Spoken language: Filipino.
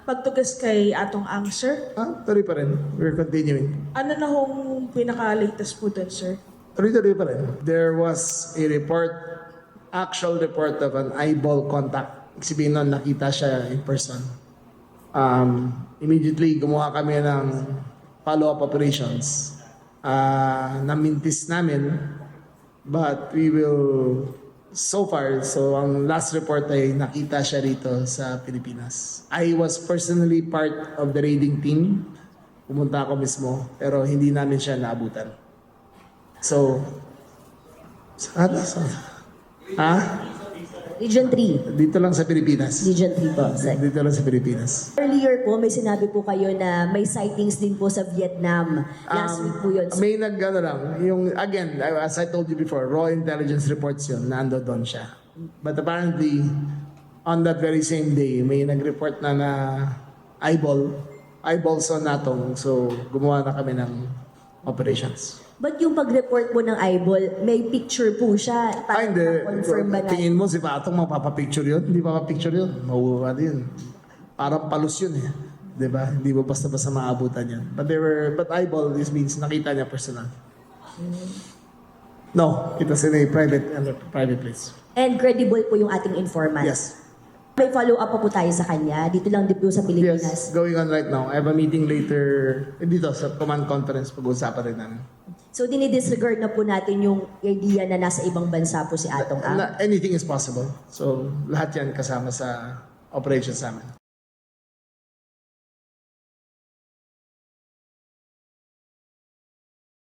pagtugas kay Atong Ang, sir? Tuloy pa rin. We're continuing. Ano na hong pinaka-latest po dun, sir? Tuloy pa rin. There was a report, actual report of an eyeball contact. Ibig sabihin nun, nakita siya in person. Immediately, gumawa kami ng follow-up operations. Namintis namin, but we will, so far, so ang last report ay nakita siya rito sa Pilipinas. I was personally part of the raiding team. Pumunta ako mismo, pero hindi namin siya naabutan. So, Region 3. dito lang sa Pilipinas. Region 3 po, Sec. Dito lang sa Pilipinas. Earlier po, may sinabi po kayo na may sightings din po sa Vietnam. Last week po yun. May lang, yung, again, as I told you before, raw intelligence reports yun, nando doon siya. But apparently, on that very same day, may nag-report na eyeballs on natong, so gumawa na kami ng operations. But yung pag-report mo ng eyeball, may picture po siya. Para Hindi. confirm ba na? Tingin mo si Patong mapapapicture yun? Hindi mapapicture yun. Mauwa yun. Parang palus yun eh. Diba? Hindi mo basta-basta maabutan yan. But eyeball, this means nakita niya personal. No, it was in a private place. And credible po yung ating informant. Yes. May follow-up pa po tayo sa kanya. Dito lang din po sa Pilipinas. Yes, going on right now. I have a meeting later dito sa command conference, pag-uusapan rin namin. So dinidisregard na po natin yung idea na nasa ibang bansa po si Atong Ang. Anything is possible. So lahat yan kasama sa operations namin.